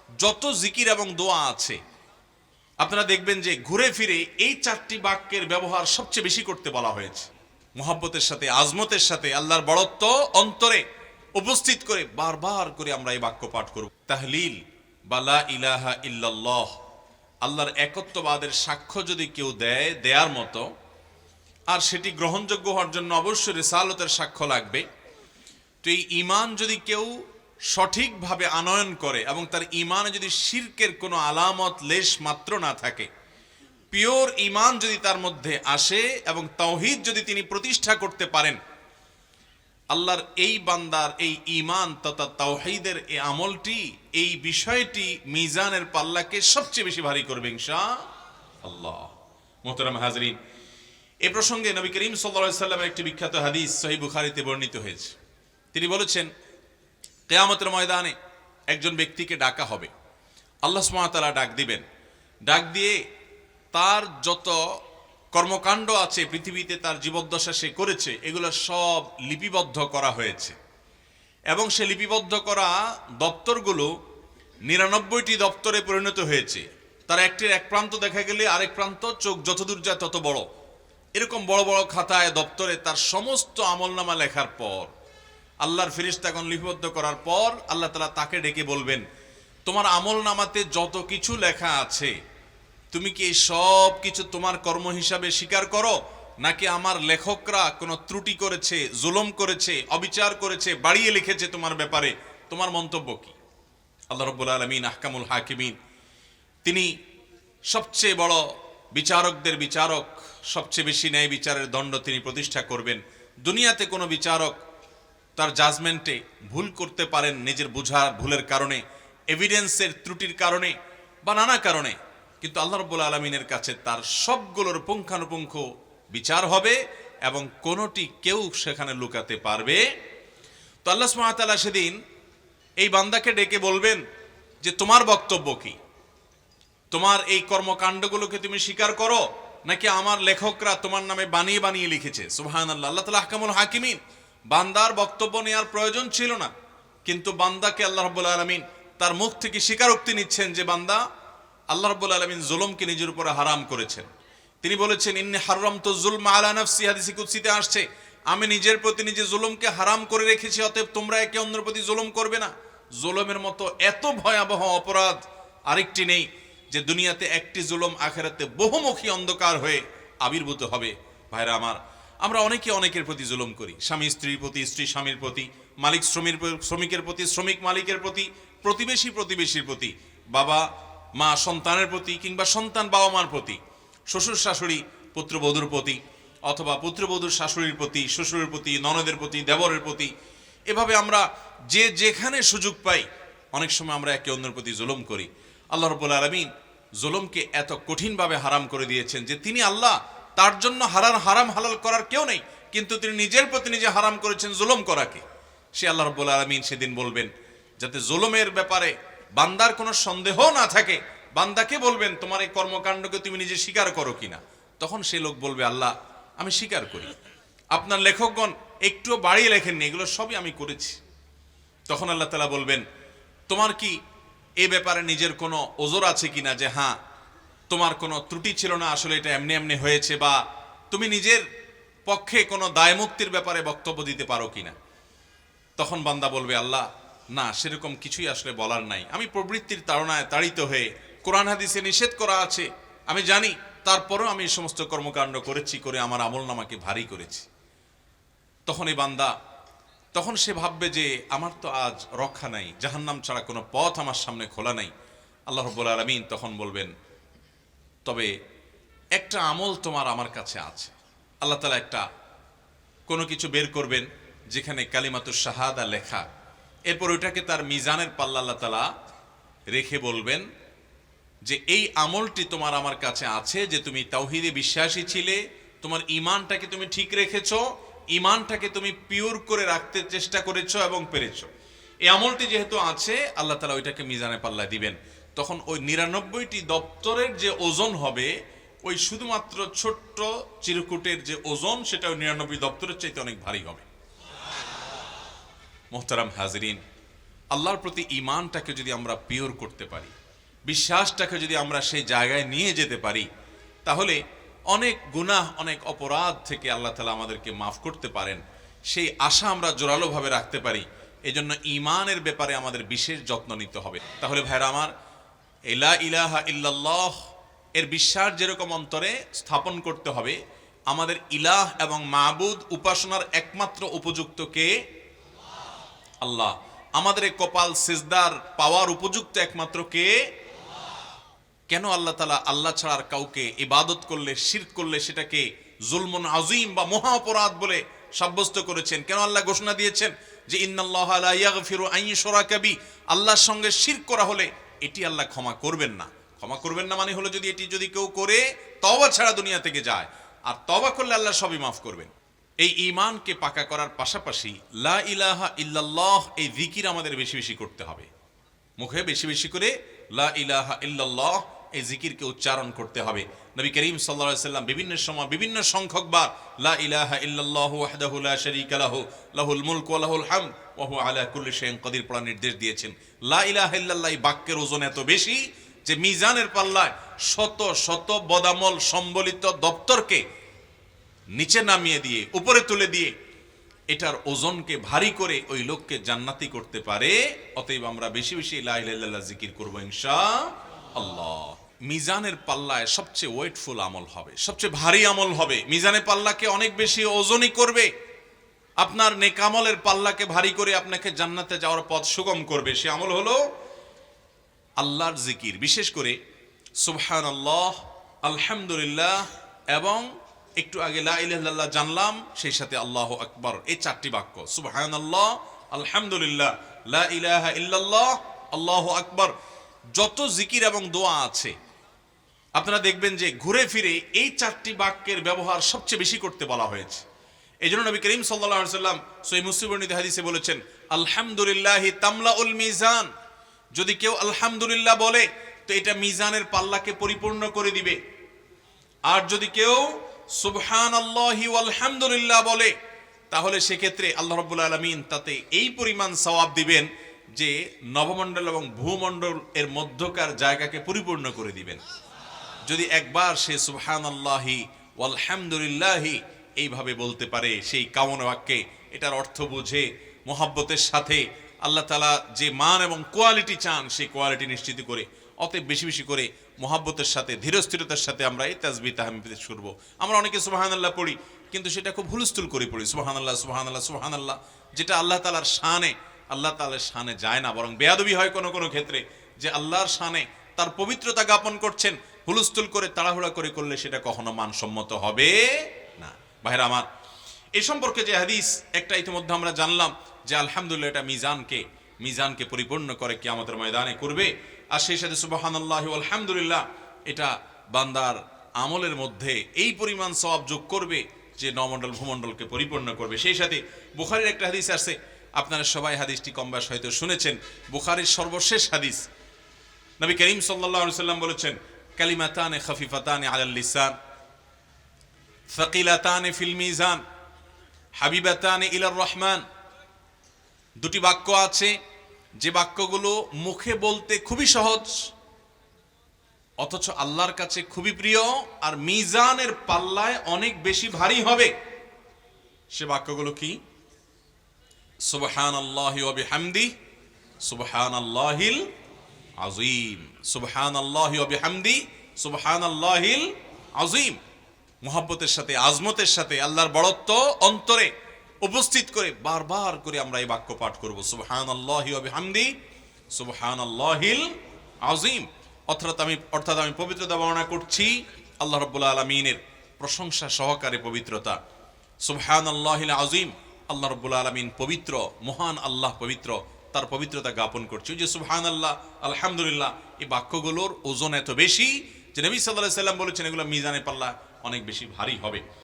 যত জিকির এবং দোয়া আছে আপনারা দেখবেন যে ঘুরে ফিরে এই চারটি বাক্যের ব্যবহার সবচেয়ে বেশি করতে বলা হয়েছে। মুহাব্বতের সাথে, আজমতের সাথে, আল্লাহর বড়ত্ব অন্তরে উপস্থিত করে বারবার করে আমরা এই বাক্য পাঠ করব। তাহলিল বা লা ইলাহা ইল্লাল্লাহ, আল্লাহর একত্ববাদের সাক্ষ্য যদি কেউ দেয় দেয়ার মতো, আর সেটি গ্রহণযোগ্য হওয়ার জন্য অবশ্যই রিসালতের সাক্ষ্য লাগবে। তো এই ঈমান যদি কেউ সঠিকভাবে আনয়ন করে এবং তার ঈমানে যদি শিরকের কোনো আলামত লেশ মাত্র না থাকে, পিওর ঈমান যদি তার মধ্যে আসে এবং তাওহীদ যদি তিনি প্রতিষ্ঠা করতে পারেন, আল্লাহর এই বান্দার এই ঈমান তথা তাওহীদের এই আমলটি, এই বিষয়টি মিজানের পাল্লাকে সবচেয়ে বেশি ভারী করবে ইনশাআল্লাহ। মুহতারাম হাজরিন, এই প্রসঙ্গে নবী করিম সাল্লাল্লাহু আলাইহি ওয়াসাল্লামের একটি বিখ্যাত হাদিস সহিহ বুখারীতে বর্ণিত হয়েছে। তিনি বলেছেন, কিয়ামতের ময়দানে একজন ব্যক্তিকে ডাকা হবে, আল্লাহ সুবহানাহু ওয়া তাআলা ডাক দিবেন। ডাক দিয়ে তার যত কর্মকাণ্ড আছে পৃথিবীতে, তার জীবদ্দশা সে করেছে, এগুলো সব লিপিবদ্ধ করা হয়েছে এবং সে লিপিবদ্ধ করা দপ্তরগুলো 99টি দপ্তরে পরিণত হয়েছে। তার একটির এক প্রান্ত দেখা গেলে আরেক প্রান্ত চোখ যতদূর যায় তত বড়, এরকম বড় বড় খাতায় দপ্তরে তার সমস্ত আমলনামা লেখার পর, আল্লাহর ফেরেশতাগণ লিপিবদ্ধ করার পর আল্লাহ তাআলা তাকে ডেকে বলবেন, তোমার আমলনামাতে যত কিছু লেখা আছে তুমি কি এই সব কিছু তোমার কর্ম হিসাবে স্বীকার করো, নাকি আমার লেখকরা কোনো ত্রুটি করেছে, জুলুম করেছে, অবিচার করেছে, বাড়িয়ে লিখেছে তোমার ব্যাপারে? তোমার মন্তব্য কি? আল্লাহ রাব্বুল আলামিন আহকামুল হাকিমিন, তিনি সবচেয়ে বড় বিচারকদের বিচারক, সবচেয়ে বেশি ন্যায় বিচারের দণ্ড তিনি প্রতিষ্ঠা করবেন। দুনিয়াতে কোনো বিচারক তার জাজমেন্টে ভুল করতে পারেন নিজের বুঝার ভুলের কারণে, এভিডেন্সের ত্রুটির কারণে বা নানা কারণে, কিন্তু আল্লাহ রাব্বুল আলামিনের কাছে তার সবগুলোর পুঙ্খানুপুঙ্খ বিচার হবে এবং কোনোটি কেউ সেখানে লুকাতে পারবে। তো আল্লাহ সুবহানাহু ওয়া তাআলা সেদিন এই বান্দাকে ডেকে বলবেন যে তোমার বক্তব্য কি, তোমার এই কর্মকাণ্ডগুলোকে তুমি স্বীকার করো, নাকি আমার লেখকরা তোমার নামে বানিয়ে বানিয়ে লিখেছে? সুবহানাল্লাহ। আল্লাহ তাআলা আহকামুল হাকিমিন, বান্দার বক্তব্য নেওয়ার প্রয়োজন ছিল না, কিন্তু বান্দাকে আল্লাহ রাব্বুল আলামিন তার মুখ থেকে স্বীকারোক্তি নিচ্ছেন যে বান্দা, আল্লাহ রাব্বুল আলামিন জুলুমকে নিজের উপরে হারাম করেছেন। তিনি বলেছেন, ইন্নী হারামতু যুলমা আলা নাফসি, হাদিসে কুদসিতে আসছে, আমি নিজের প্রতি নিজে জুলুমকে হারাম করে রেখেছি, অতএব তোমরা একে অন্যের প্রতি জুলুম করবে না। জুলুমের মতো এত ভয়াবহ অপরাধ আরেকটি নেই যে দুনিয়াতে একটি জুলুম আখিরাতে বহুমুখী অন্ধকার হয়ে আবির্ভূত হবে। ভাইরা আমার, আমরা অনেকে অনেকের প্রতি জুলুম করি, স্বামী স্ত্রীর প্রতি, স্ত্রী স্বামীর প্রতি, মালিক শ্রমিকের প্রতি, শ্রমিক মালিকের প্রতি, প্রতিবেশী প্রতিবেশীর প্রতি, বাবা মা সন্তানের প্রতি, কিংবা সন্তান বাবা মার প্রতি, শ্বশুর শাশুড়ি পুত্রবধূর প্রতি, অথবা পুত্রবধূর শাশুড়ির প্রতি, শ্বশুরের প্রতি, ননদের প্রতি, দেবরের প্রতি। এভাবে আমরা যে যেখানে সুযোগ পাই অনেক সময় আমরা একে অন্যের প্রতি জুলুম করি। আল্লাহ রাব্বুল আলামিন জুলুমকে এত কঠিনভাবে হারাম করে দিয়েছেন যে তিনি আল্লাহ, তার জন্য হারাম হালাল করার কেউ নেই, কিন্তু তিনি নিজের প্রতি নিজে হারাম করেছেন জুলুম করাকে। সে আল্লাহ রাব্বুল আলামিন সেদিন বলবেন, যাতে জুলুমের ব্যাপারে বান্দার কোনো সন্দেহ না থাকে, বান্দাকে বলবেন তোমার এই কর্মকাণ্ডকে তুমি নিজে স্বীকার করো কিনা। তখন সে লোক বলবে, আল্লাহ আমি স্বীকার করি, আপনার লেখকগণ একটুও বাড়িয়ে লেখেননি, এগুলো সবই আমি করেছি। তখন আল্লাহ তাআলা বলবেন, তোমার কি এ ব্যাপারে নিজের কোনো ওজর আছে কিনা, যে হ্যাঁ তোমার কোনো ত্রুটি ছিল না, আসলে এটা এমনি এমনি হয়েছে, বা তুমি নিজের পক্ষে কোনো দায়মুক্তির ব্যাপারে বক্তব্য দিতে পারো কিনা। তখন বান্দা বলবে, আল্লাহ না, সেরকম কিছুই আসলে বলার নাই, আমি প্রবৃত্তির তাড়নায় তাড়িত হয়ে, কোরআন হাদিসে নিষেধ করা আছে আমি জানি, তারপরেও আমি এই সমস্ত কর্মকাণ্ড করেছি, করে আমার আমলনামাকে ভারী করেছি। তখন এই বান্দা, তখন সে ভাববে যে আমার তো আজ রক্ষা নাই, জাহান্নাম ছাড়া কোনো পথ আমার সামনে খোলা নাই। আল্লাহ রাব্বুল আলামিন তখন বলবেন, তবে একটা আমল তোমার আমার কাছে আছে। আল্লাহ তাআলা একটা কোনো কিছু বের করবেন যেখানে কালিমাতুশ শাহাদা লেখা, এরপর ওইটাকে তার মিজানের পাল্লা আল্লাহ তাআলা রেখে বলবেন যে এই আমলটি তোমার আমার কাছে আছে, যে তুমি তাওহীদে বিশ্বাসী ছিলে, তোমার ঈমানটাকে তুমি ঠিক রেখেছো, ঈমানটাকে তুমি পিওর করে রাখতে চেষ্টা করেছো এবং পেরেছো। এই আমলটি যেহেতু আছে, আল্লাহ তাআলা ওইটাকে মিজানের পাল্লায় দিবেন। তখন ওই 99টি দপ্তরের যে ওজন হবে, ওই শুধুমাত্র ছোট্ট চিরকুটের যে ওজন, সেটা ওই 99 দপ্তরের চাইতে অনেক ভারী হবে। মুহতারাম হাজরিন, আল্লাহর প্রতি ঈমানটাকে যদি আমরা পিওর করতে পারি, বিশ্বাসটাকে যদি আমরা সেই জায়গায় নিয়ে যেতে পারি, তাহলে অনেক গুনাহ, অনেক অপরাধ থেকে আল্লাহ তাআলা আমাদেরকে মাফ করতে পারেন, সেই আশা আমরা জোরালোভাবে রাখতে পারি। এজন্য ঈমানের ব্যাপারে আমাদের বিশেষ যত্ন নিতে হবে। তাহলে ভাইরা আমার, লা ইলাহা ইল্লাল্লাহ এর বিশ্বাস যেরকম অন্তরে স্থাপন করতে হবে, আমাদের ইলাহ এবং মাবুদ উপাসনার একমাত্র উপযুক্ত কে? আল্লাহ। আমাদের এই কপাল সিজদার পাওয়ার উপযুক্ত একমাত্র কে? কেন আল্লাহ তাআলা আল্লাহ ছাড়া আর কাউকে ইবাদত করলে, শিরক করলে সেটাকে জুলমুন আযীম বা মহা অপরাধ বলে সাব্যস্ত করেছেন? কেন আল্লাহ ঘোষণা দিয়েছেন যে ইন্নাল্লাহা লা ইয়াগফিরু আন ইউশরাকা বি, আল্লাহর সঙ্গে শিরক করা হলে এটি আল্লাহ ক্ষমা করবেন না। ক্ষমা করবেন না মানে হলো যদি কেউ করে তওবা ছাড়া দুনিয়া থেকে যায়, আর তওবা করলে আল্লাহ সবই মাফ করবেন। এই ঈমানকে পাকা করার পাশাপাশি লা ইলাহা ইল্লাল্লাহ এই জিকির আমাদের বেশি বেশি করতে হবে। মুখে বেশি বেশি করে লা ইলাহা ইল্লাল্লাহ এই জিকিরকে উচ্চারণ করতে হবে। নবী করিম সাল্লাল্লাহু আলাইহি সাল্লাম বিভিন্ন সময় বিভিন্ন সংখ্যকবার লা ইলাহা ইল্লাল্লাহু ওয়াহদাহু লা শারীকা লাহু লাহুল মুলকু ওয়া লাহুল হামদ ওয়া হুয়া আলা কুল্লি শাইইন কাদির পড়ার নির্দেশ দিয়েছেন। লা ইলাহা ইল্লাল্লাহ এই বাক্যের ওজন এত বেশি যে মিজানের পাল্লায় শত শত বদামল সম্বলিত দপ্তরকে নিচে নামিয়ে দিয়ে উপরে তুলে দিয়ে এটার ওজনকে ভারী করে ওই লোককে জান্নাতি করতে পারে। অতএব আমরা বেশি বেশি লা ইলাহা ইল্লাল্লাহ জিকির করব ইনশাআল্লাহ। মিজানের পাল্লায় সবচেয়ে ওয়েটফুল আমল হবে, সবচেয়ে ভারী আমল হবে, মিজানের পাল্লাকে অনেক বেশি ওজনই করবে, আপনার নেক আমলের পাল্লাকে ভারী করে আপনাকে জান্নাতে যাওয়ার পথ সুগম করবে। সে আমল হলো আল্লাহর জিকির, বিশেষ করে সুবহানাল্লাহ, আলহামদুলিল্লাহ এবং একটু আগে লা ইলাহা ইল্লাল্লাহ জানলাম, সেই সাথে আল্লাহু আকবার, এই চারটি বাক্য সুবহানাল্লাহ, আলহামদুলিল্লাহ, লা ইলাহা ইল্লাল্লাহ, আল্লাহু আকবার। যত জিকির এবং দোয়া আছে আপনারা দেখবেন যে ঘুরে ফিরে এই চারটি বাক্যের ব্যবহার সবচেয়ে বেশি করতে বলা হয়েছে। এই জন্য নবী করিম সাল্লাল্লাহু আলাইহি সাল্লাম সহিহ মুসলিম বর্ণিত হাদিসে বলেছেন আলহামদুলিল্লাহি তামলাউল মিজান, যদি কেউ আলহামদুলিল্লাহ বলে তো এটা মিজানের পাল্লাকে পরিপূর্ণ করে দিবে। আর যদি কেউ সুবহানাল্লাহি ওয়াল হামদুলিল্লাহ বলে তাহলে সেক্ষেত্রে আল্লাহ রাব্বুল আলামিন তাতে এই পরিমাণ সওয়াব দিবেন যে নবমণ্ডল এবং ভূমণ্ডল এর মধ্যকার জায়গাকে পরিপূর্ণ করে দিবেন। যদি একবার সে সুবহানাল্লাহি ওয়াল হামদুলিল্লাহি এইভাবে বলতে পারে সেই কামনা বাক্যে, এটার অর্থ বুঝে মুহাব্বতের সাথে আল্লাহ তাআলা যে মান এবং কোয়ালিটি চান সেই কোয়ালিটি নিশ্চিত করে, অতএব বেশি বেশি করে মুহাব্বতের সাথে ধীরস্থিরতার সাথে আমরা এই তাসবিহ তাহমিদ পেশ করব। আমরা অনেকে সুবহানাল্লাহ পড়ি কিন্তু সেটা খুব হুলস্থুল করে পড়ি, সুবহানাল্লাহ সুবহানাল্লাহ সুবহানাল্লাহ, যেটা আল্লাহ তাআলার শানে, আল্লাহ তাআলার শানে যায় না, বরং বেয়াদবি হয় কোনো কোনো ক্ষেত্রে, যে আল্লাহর শানে তার পবিত্রতা জ্ঞাপন করছেন, হুলস্থুল করে তাড়াহুড়া করে করলে সেটা কখনো মানসম্মত হবে না। ভাইরা আমার, এই সম্পর্কে যে হাদিস একটা ইতিমধ্যে আমরা জানলাম যে আলহামদুলিল্লাহ এটা মিজানকে পরিপূর্ণ করে কিয়ামতের ময়দানে করবে। আর সেই সাথে সুবহানাল্লাহি ওয়াল হামদুলিল্লাহ এটা বান্দার আমলের মধ্যে এই পরিমাণ সওয়াব যোগ করবে যে নমণ্ডল ভূমণ্ডলকে পরিপূর্ণ করবে। সেই সাথে বুখারীর একটা হাদিস আছে, আপনারা সবাই হাদিসটি কম বেশ হয়তো শুনেছেন, বুখারীর সর্বশেষ হাদিস। নবী করিম সাল্লাল্লাহু আলাইহি সাল্লাম বলেছেন কালিমাতানে খাফিফাতানে আলাল লিসান সাকিলাতানে ফিল মিজান হাবিবাতানে ইলার রহমান। দুটি বাক্য আছে যে বাক্যগুলো মুখে বলতে খুবই সহজ অথচ আল্লাহর কাছে খুবই প্রিয় আর মিজানের পাল্লায় অনেক বেশি ভারী হবে। সে বাক্যগুলো কি? সুবহানাল্লাহি ওয়া বিহামদিহি সুবহানাল্লাহিল আযীম, সুবহানাল্লাহি ওয়া বিহামদিহি সুবহানাল্লাহিল আযীম। মুহাব্বতের সাথে, আজমতের সাথে, আল্লাহর বড়ত্ব অন্তরে উপস্থিত করে বারবার করে আমরা এই বাক্য পাঠ করব, সুবহানাল্লাহি ওয়া বিহামদিহি সুবহানাল্লাহিল আযীম। অর্থাৎ আমি পবিত্রতা বর্ণনা করছি আল্লাহ রাব্বুল আলামিনের প্রশংসা সহকারে পবিত্রতা। সুবহানাল্লাহিল আযীম, আল্লাহ রাব্বুল আলামিন পবিত্র, মহান আল্লাহ পবিত্র, তার পবিত্রতা জ্ঞাপন করছি। ওই যে সুবহানাল্লাহ, আলহামদুলিল্লাহ, এই বাক্যগুলোর ওজন এত বেশি যে নবী সাল্লাল্লাহু আলাইহি সাল্লাম বলেছেন এগুলো মিজানে পাল্লা অনেক বেশি ভারী হবে।